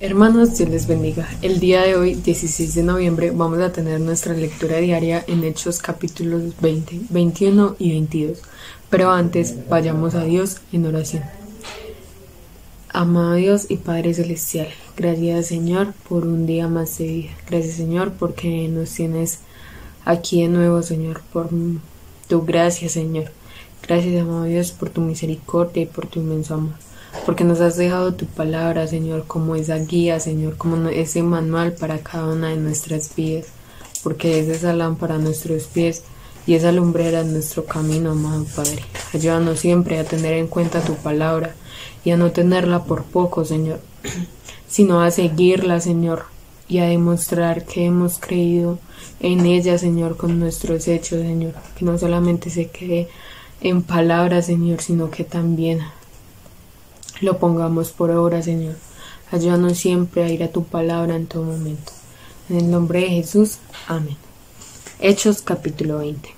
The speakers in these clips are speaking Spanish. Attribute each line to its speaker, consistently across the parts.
Speaker 1: Hermanos, Dios les bendiga. El día de hoy, 16 de noviembre, vamos a tener nuestra lectura diaria en Hechos capítulos 20, 21 y 22. Pero antes, vayamos a Dios en oración. Amado Dios y Padre Celestial, gracias Señor por un día más de vida. Gracias Señor porque nos tienes aquí de nuevo, Señor, por tu gracia, Señor. Gracias, amado Dios, por tu misericordia y por tu inmenso amor. Porque nos has dejado tu palabra, Señor, como esa guía, Señor, como ese manual para cada una de nuestras vidas. Porque es esa lámpara a nuestros pies y esa lumbrera en nuestro camino, amado Padre. Ayúdanos siempre a tener en cuenta tu palabra y a no tenerla por poco, Señor, sino a seguirla, Señor, y a demostrar que hemos creído en ella, Señor, con nuestros hechos, Señor. Que no solamente se quede en palabras, Señor, sino que también lo pongamos por obra, Señor. Ayúdanos siempre a ir a tu palabra en todo momento. En el nombre de Jesús, amén. Hechos capítulo 20.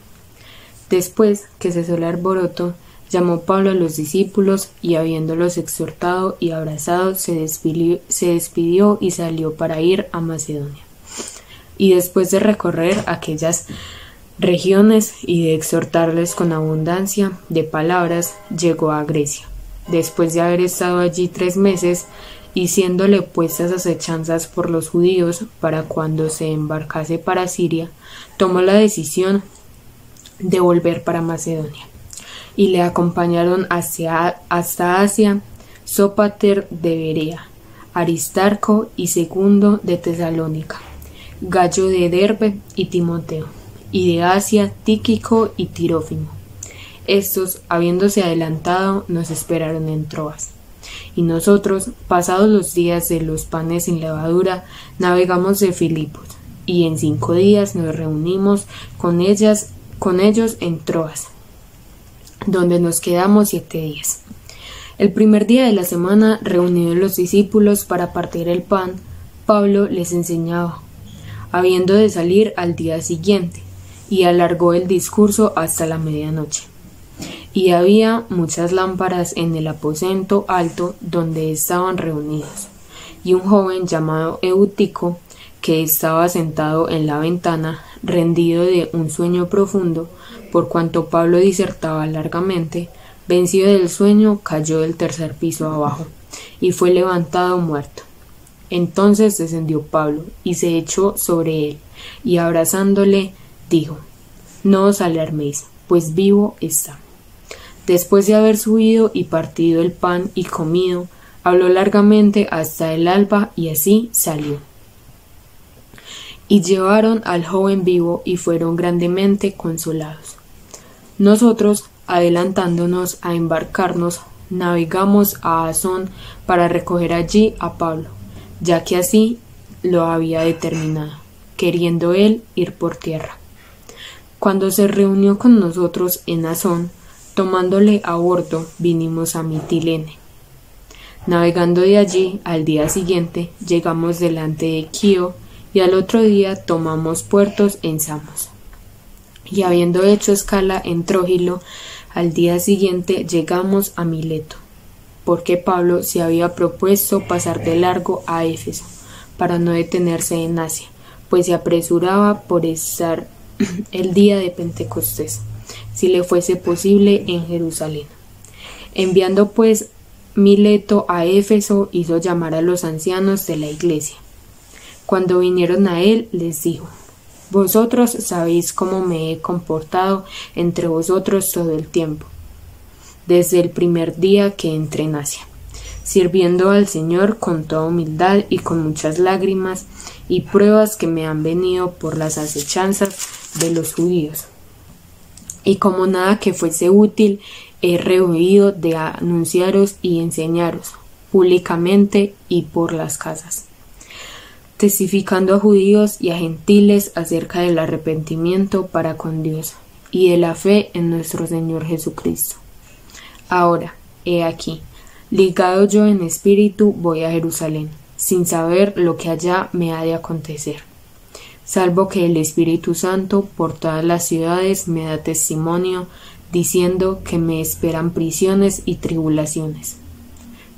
Speaker 1: Después que cesó el alboroto, llamó Pablo a los discípulos y habiéndolos exhortado y abrazado, se despidió y salió para ir a Macedonia. Y después de recorrer aquellas regiones y de exhortarles con abundancia de palabras, llegó a Grecia. Después de haber estado allí 3 meses, y siéndole puestas acechanzas por los judíos para cuando se embarcase para Siria, tomó la decisión de volver para Macedonia. Y le acompañaron hasta Asia, Sópater de Berea, Aristarco y Segundo de Tesalónica, Gallo de Derbe y Timoteo, y de Asia Tíquico y Tirófimo. Estos, habiéndose adelantado, nos esperaron en Troas. Y nosotros, pasados los días de los panes sin levadura, navegamos de Filipos, y en 5 días nos reunimos con ellos en Troas, donde nos quedamos 7 días. El primer día de la semana, reunidos los discípulos para partir el pan, Pablo les enseñaba, habiendo de salir al día siguiente, y alargó el discurso hasta la medianoche. Y había muchas lámparas en el aposento alto donde estaban reunidos, y un joven llamado Eutico, que estaba sentado en la ventana, rendido de un sueño profundo, por cuanto Pablo disertaba largamente, vencido del sueño, cayó del 3er piso abajo, y fue levantado muerto. Entonces descendió Pablo, y se echó sobre él, y abrazándole, dijo, no os alarméis, pues vivo está. Después de haber subido y partido el pan y comido, habló largamente hasta el alba y así salió. Y llevaron al joven vivo y fueron grandemente consolados. Nosotros, adelantándonos a embarcarnos, navegamos a Asón para recoger allí a Pablo, ya que así lo había determinado, queriendo él ir por tierra. Cuando se reunió con nosotros en Asón, tomándole a bordo, vinimos a Mitilene. Navegando de allí, al día siguiente, llegamos delante de Quío, y al otro día tomamos puertos en Samos. Y habiendo hecho escala en Trógilo, al día siguiente llegamos a Mileto, porque Pablo se había propuesto pasar de largo a Éfeso, para no detenerse en Asia, pues se apresuraba por estar el día de Pentecostés, si le fuese posible, en Jerusalén. Enviando pues Mileto a Éfeso, hizo llamar a los ancianos de la iglesia. Cuando vinieron a él, les dijo, vosotros sabéis cómo me he comportado entre vosotros todo el tiempo, desde el primer día que entré en Asia, sirviendo al Señor con toda humildad y con muchas lágrimas y pruebas que me han venido por las acechanzas de los judíos. Y como nada que fuese útil, he rehuido de anunciaros y enseñaros públicamente y por las casas, testificando a judíos y a gentiles acerca del arrepentimiento para con Dios y de la fe en nuestro Señor Jesucristo. Ahora, he aquí, ligado yo en espíritu voy a Jerusalén, sin saber lo que allá me ha de acontecer, salvo que el Espíritu Santo por todas las ciudades me da testimonio, diciendo que me esperan prisiones y tribulaciones.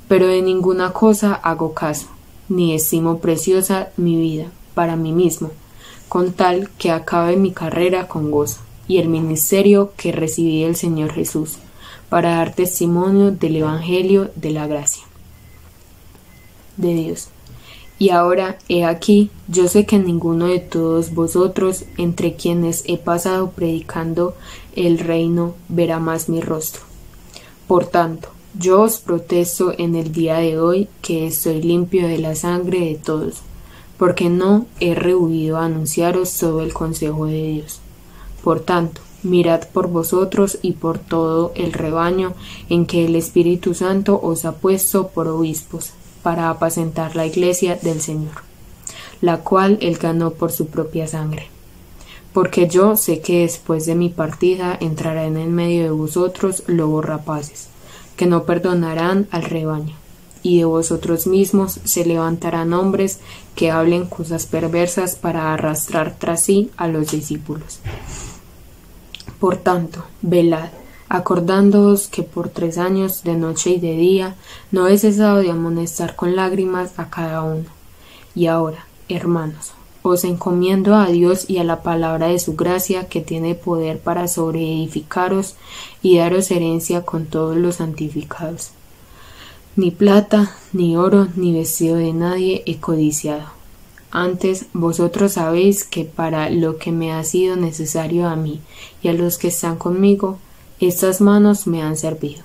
Speaker 1: Pero de ninguna cosa hago caso, ni estimo preciosa mi vida para mí mismo, con tal que acabe mi carrera con gozo y el ministerio que recibí del Señor Jesús, para dar testimonio del Evangelio de la gracia de Dios. Y ahora, he aquí, yo sé que ninguno de todos vosotros, entre quienes he pasado predicando el reino, verá más mi rostro. Por tanto, yo os protesto en el día de hoy que estoy limpio de la sangre de todos, porque no he rehuido a anunciaros todo el consejo de Dios. Por tanto, mirad por vosotros y por todo el rebaño en que el Espíritu Santo os ha puesto por obispos, para apacentar la iglesia del Señor, la cual él ganó por su propia sangre. Porque yo sé que después de mi partida entrarán en medio de vosotros lobos rapaces, que no perdonarán al rebaño, y de vosotros mismos se levantarán hombres que hablen cosas perversas para arrastrar tras sí a los discípulos. Por tanto, velad, acordándoos que por 3 años, de noche y de día, no he cesado de amonestar con lágrimas a cada uno. Y ahora, hermanos, os encomiendo a Dios y a la palabra de su gracia, que tiene poder para sobreedificaros y daros herencia con todos los santificados. Ni plata, ni oro, ni vestido de nadie he codiciado. Antes, vosotros sabéis que para lo que me ha sido necesario a mí y a los que están conmigo, estas manos me han servido.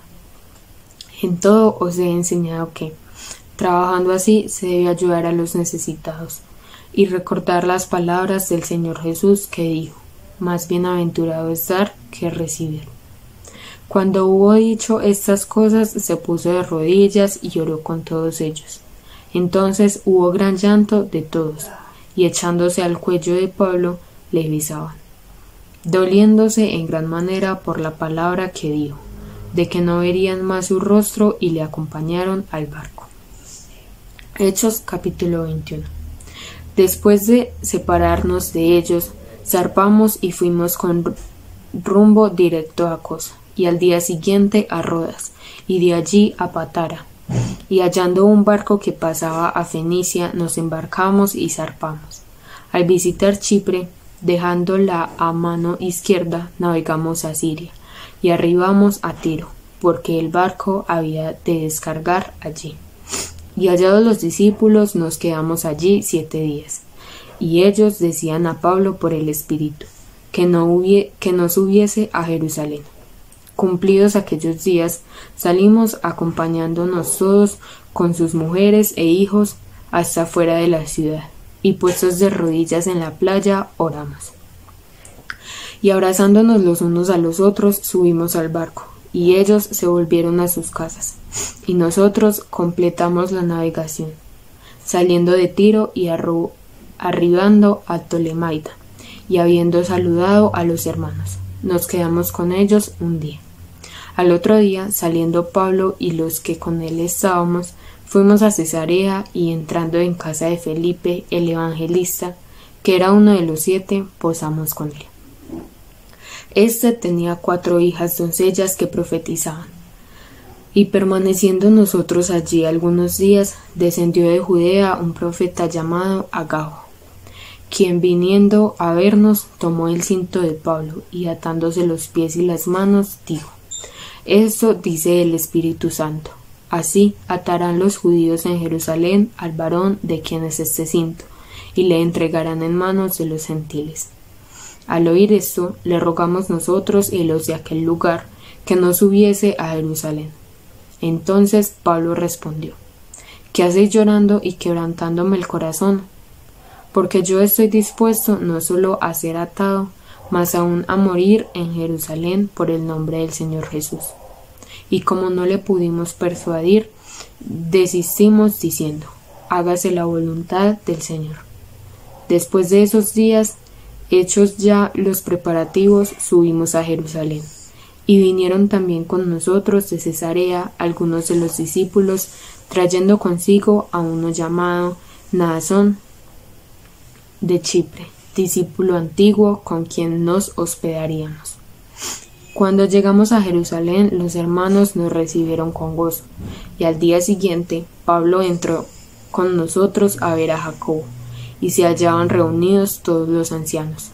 Speaker 1: En todo os he enseñado que, trabajando así, se debe ayudar a los necesitados, y recordar las palabras del Señor Jesús que dijo: más bienaventurado es dar que recibir. Cuando hubo dicho estas cosas, se puso de rodillas y oró con todos ellos. Entonces hubo gran llanto de todos, y echándose al cuello de Pablo, le besaban, doliéndose en gran manera por la palabra que dijo, de que no verían más su rostro, y le acompañaron al barco. Hechos capítulo 21. Después de separarnos de ellos, zarpamos y fuimos con rumbo directo a Cosa, y al día siguiente a Rodas, y de allí a Patara. Y hallando un barco que pasaba a Fenicia, nos embarcamos y zarpamos. Al visitar Chipre, dejándola a mano izquierda, navegamos a Siria, y arribamos a Tiro, porque el barco había de descargar allí. Y hallados los discípulos, nos quedamos allí 7 días. Y ellos decían a Pablo por el Espíritu, que no subiese a Jerusalén. Cumplidos aquellos días, salimos acompañándonos todos con sus mujeres e hijos hasta fuera de la ciudad, y puestos de rodillas en la playa, oramos. Y abrazándonos los unos a los otros, subimos al barco, y ellos se volvieron a sus casas, y nosotros completamos la navegación, saliendo de Tiro y arribando a Ptolemaida, y habiendo saludado a los hermanos, nos quedamos con ellos un día. Al otro día, saliendo Pablo y los que con él estábamos, fuimos a Cesarea, y entrando en casa de Felipe, el evangelista, que era uno de los 7, posamos con él. Este tenía 4 hijas doncellas que profetizaban. Y permaneciendo nosotros allí algunos días, descendió de Judea un profeta llamado Agabo, quien viniendo a vernos tomó el cinto de Pablo, y atándose los pies y las manos, dijo: esto dice el Espíritu Santo: así atarán los judíos en Jerusalén al varón de quien es este cinto, y le entregarán en manos de los gentiles. Al oír esto, le rogamos nosotros y los de aquel lugar que no subiese a Jerusalén. Entonces Pablo respondió: ¿qué hacéis llorando y quebrantándome el corazón? Porque yo estoy dispuesto no solo a ser atado, mas aún a morir en Jerusalén por el nombre del Señor Jesús. Y como no le pudimos persuadir, desistimos diciendo: hágase la voluntad del Señor. Después de esos días, hechos ya los preparativos, subimos a Jerusalén. Y vinieron también con nosotros de Cesarea algunos de los discípulos, trayendo consigo a uno llamado Mnasón de Chipre, discípulo antiguo con quien nos hospedaríamos. Cuando llegamos a Jerusalén, los hermanos nos recibieron con gozo, y al día siguiente Pablo entró con nosotros a ver a Jacobo, y se hallaban reunidos todos los ancianos,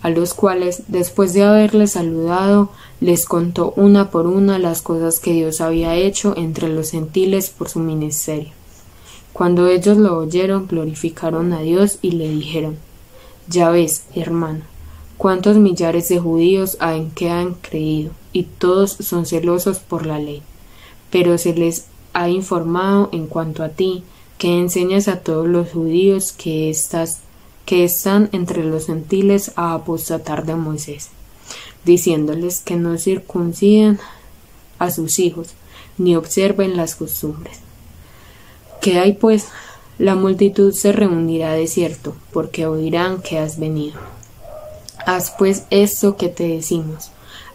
Speaker 1: a los cuales, después de haberles saludado, les contó una por una las cosas que Dios había hecho entre los gentiles por su ministerio. Cuando ellos lo oyeron, glorificaron a Dios y le dijeron: Ya ves, hermano, cuántos millares de judíos hay que han creído, y todos son celosos por la ley. Pero se les ha informado en cuanto a ti, que enseñas a todos los judíos que están entre los gentiles a apostatar de Moisés, diciéndoles que no circunciden a sus hijos, ni observen las costumbres. ¿Qué hay pues? La multitud se reunirá de cierto, porque oirán que has venido. Haz pues esto que te decimos.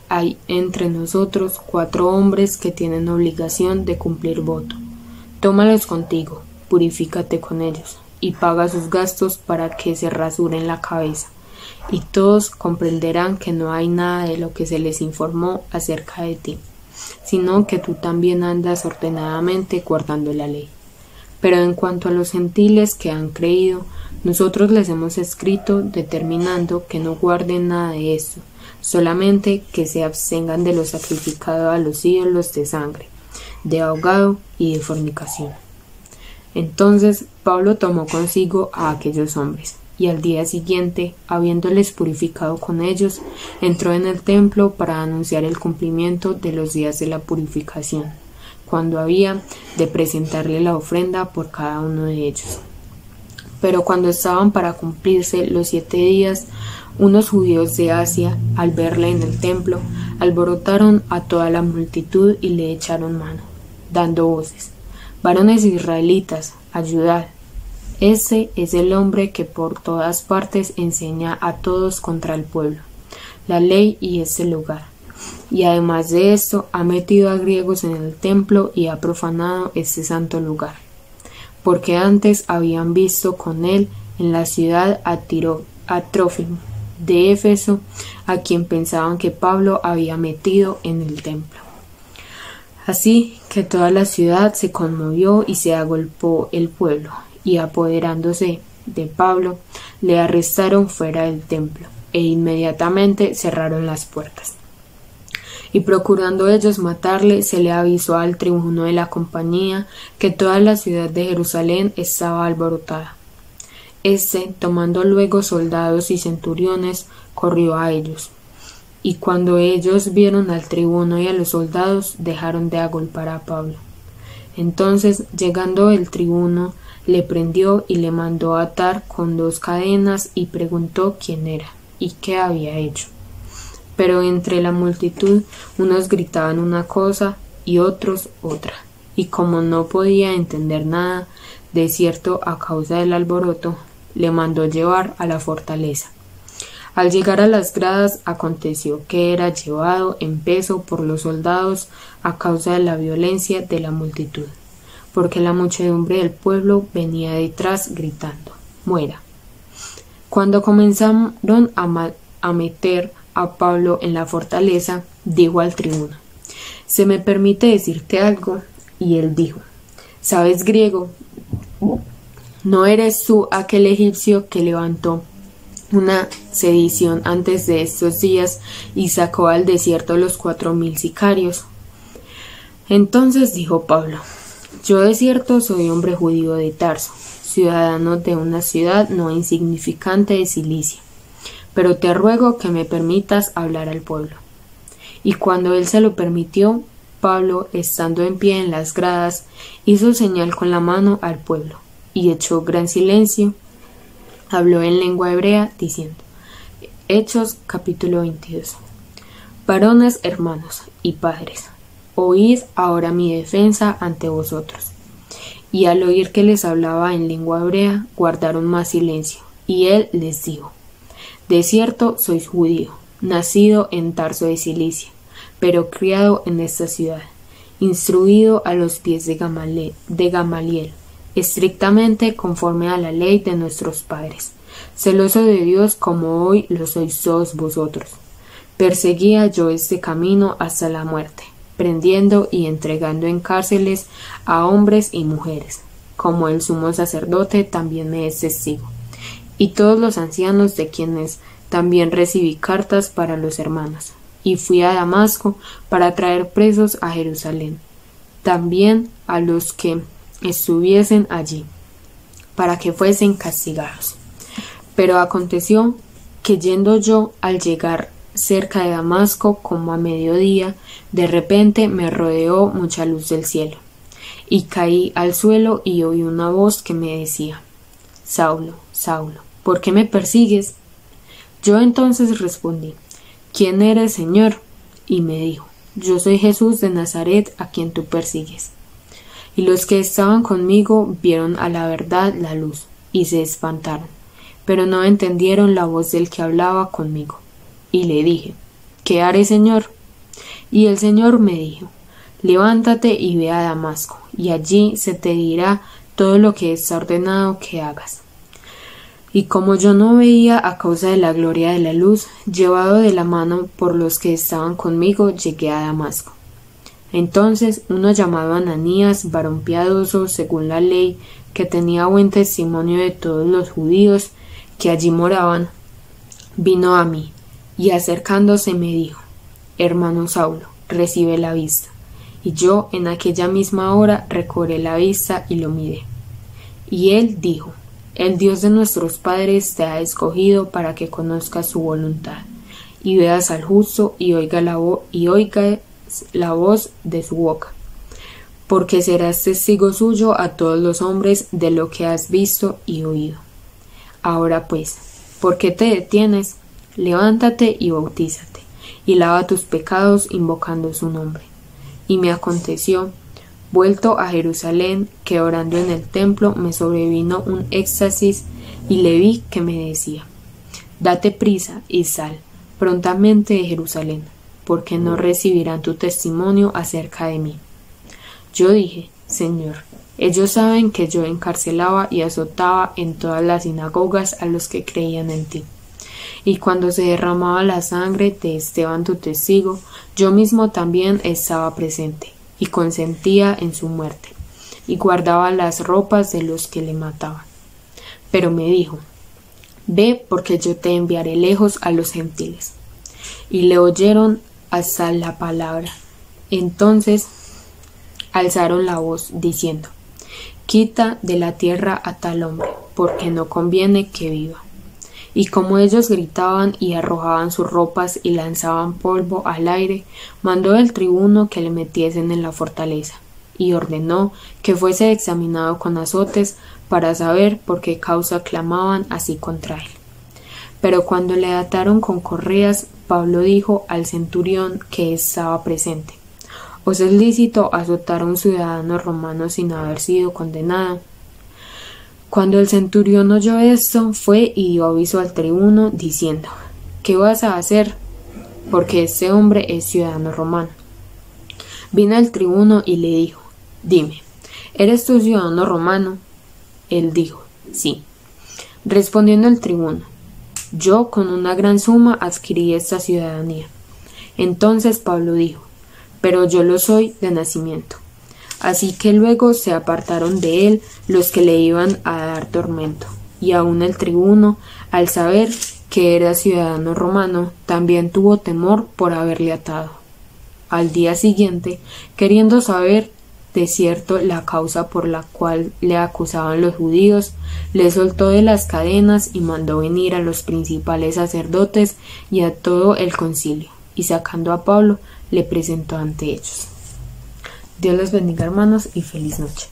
Speaker 1: Hay entre nosotros 4 hombres que tienen obligación de cumplir voto. Tómalos contigo, purifícate con ellos, y paga sus gastos para que se rasuren la cabeza, y todos comprenderán que no hay nada de lo que se les informó acerca de ti, sino que tú también andas ordenadamente guardando la ley. Pero en cuanto a los gentiles que han creído, nosotros les hemos escrito determinando que no guarden nada de esto, solamente que se abstengan de lo sacrificado a los ídolos de sangre, de ahogado y de fornicación. Entonces Pablo tomó consigo a aquellos hombres, y al día siguiente, habiéndoles purificado con ellos, entró en el templo para anunciar el cumplimiento de los días de la purificación, cuando había de presentarle la ofrenda por cada uno de ellos. Pero cuando estaban para cumplirse los 7 días, unos judíos de Asia, al verle en el templo, alborotaron a toda la multitud y le echaron mano, dando voces: Varones israelitas, ayudad. Ese es el hombre que por todas partes enseña a todos contra el pueblo, la ley y este lugar. Y además de esto, ha metido a griegos en el templo y ha profanado este santo lugar. Porque antes habían visto con él en la ciudad a Trófimo de Éfeso, a quien pensaban que Pablo había metido en el templo. Así que toda la ciudad se conmovió y se agolpó el pueblo, y apoderándose de Pablo, le arrestaron fuera del templo, e inmediatamente cerraron las puertas. Y procurando ellos matarle, se le avisó al tribuno de la compañía que toda la ciudad de Jerusalén estaba alborotada. Este, tomando luego soldados y centuriones, corrió a ellos. Y cuando ellos vieron al tribuno y a los soldados, dejaron de agolpar a Pablo. Entonces, llegando el tribuno, le prendió y le mandó atar con 2 cadenas y preguntó quién era y qué había hecho. Pero entre la multitud unos gritaban una cosa y otros otra, y como no podía entender nada, de cierto a causa del alboroto, le mandó llevar a la fortaleza. Al llegar a las gradas, aconteció que era llevado en peso por los soldados a causa de la violencia de la multitud, porque la muchedumbre del pueblo venía detrás gritando: ¡Muera! Cuando comenzaron a meter a Pablo en la fortaleza, dijo al tribuno: ¿Se me permite decirte algo? Y él dijo: ¿Sabes griego? ¿No eres tú aquel egipcio que levantó una sedición antes de estos días y sacó al desierto los 4000 sicarios? Entonces dijo Pablo: Yo de cierto soy hombre judío de Tarso, ciudadano de una ciudad no insignificante de Cilicia, pero te ruego que me permitas hablar al pueblo. Y cuando él se lo permitió, Pablo, estando en pie en las gradas, hizo señal con la mano al pueblo, y echó gran silencio. Habló en lengua hebrea, diciendo: Hechos capítulo 22. Varones, hermanos y padres, oíd ahora mi defensa ante vosotros. Y al oír que les hablaba en lengua hebrea, guardaron más silencio, y él les dijo: De cierto sois judío, nacido en Tarso de Cilicia, pero criado en esta ciudad, instruido a los pies de Gamaliel, estrictamente conforme a la ley de nuestros padres, celoso de Dios como hoy lo sois todos vosotros. Perseguía yo este camino hasta la muerte, prendiendo y entregando en cárceles a hombres y mujeres, como el sumo sacerdote también me es testigo, y todos los ancianos, de quienes también recibí cartas para los hermanos, y fui a Damasco para traer presos a Jerusalén, también a los que estuviesen allí, para que fuesen castigados. Pero aconteció que yendo yo, al llegar cerca de Damasco, como a mediodía, de repente me rodeó mucha luz del cielo, y caí al suelo y oí una voz que me decía: Saulo, Saulo, ¿por qué me persigues? Yo entonces respondí: ¿Quién eres, Señor? Y me dijo: Yo soy Jesús de Nazaret, a quien tú persigues. Y los que estaban conmigo vieron a la verdad la luz, y se espantaron, pero no entendieron la voz del que hablaba conmigo. Y le dije: ¿Qué haré, Señor? Y el Señor me dijo: Levántate y ve a Damasco, y allí se te dirá todo lo que está ordenado que hagas. Y como yo no veía a causa de la gloria de la luz, llevado de la mano por los que estaban conmigo, llegué a Damasco. Entonces uno llamado Ananías, varón piadoso según la ley, que tenía buen testimonio de todos los judíos que allí moraban, vino a mí, y acercándose me dijo: Hermano Saulo, recibe la vista. Y yo en aquella misma hora recobré la vista y lo miré. Y él dijo: El Dios de nuestros padres te ha escogido para que conozcas su voluntad, y veas al justo, y oigas la voz de su boca, porque serás testigo suyo a todos los hombres de lo que has visto y oído. Ahora pues, ¿por qué te detienes? Levántate y bautízate, y lava tus pecados invocando su nombre. Y me aconteció, vuelto a Jerusalén, que orando en el templo me sobrevino un éxtasis, y le vi que me decía: Date prisa y sal prontamente de Jerusalén, porque no recibirán tu testimonio acerca de mí. Yo dije: Señor, ellos saben que yo encarcelaba y azotaba en todas las sinagogas a los que creían en ti. Y cuando se derramaba la sangre de Esteban tu testigo, yo mismo también estaba presente, y consentía en su muerte, y guardaba las ropas de los que le mataban. Pero me dijo: Ve, porque yo te enviaré lejos a los gentiles. Y le oyeron hasta la palabra. Entonces alzaron la voz, diciendo: Quita de la tierra a tal hombre, porque no conviene que viva. Y como ellos gritaban y arrojaban sus ropas y lanzaban polvo al aire, mandó el tribuno que le metiesen en la fortaleza, y ordenó que fuese examinado con azotes para saber por qué causa clamaban así contra él. Pero cuando le ataron con correas, Pablo dijo al centurión que estaba presente: ¿Os es lícito azotar a un ciudadano romano sin haber sido condenado? Cuando el centurión oyó esto, fue y dio aviso al tribuno, diciendo: ¿Qué vas a hacer? Porque este hombre es ciudadano romano. Vino el tribuno y le dijo: Dime, ¿eres tú ciudadano romano? Él dijo: Sí. Respondiendo el tribuno: Yo con una gran suma adquirí esta ciudadanía. Entonces Pablo dijo: Pero yo lo soy de nacimiento. Así que luego se apartaron de él los que le iban a dar tormento, y aun el tribuno, al saber que era ciudadano romano, también tuvo temor por haberle atado. Al día siguiente, queriendo saber de cierto la causa por la cual le acusaban los judíos, le soltó de las cadenas y mandó venir a los principales sacerdotes y a todo el concilio, y sacando a Pablo, le presentó ante ellos. Dios los bendiga, hermanos, y feliz noche.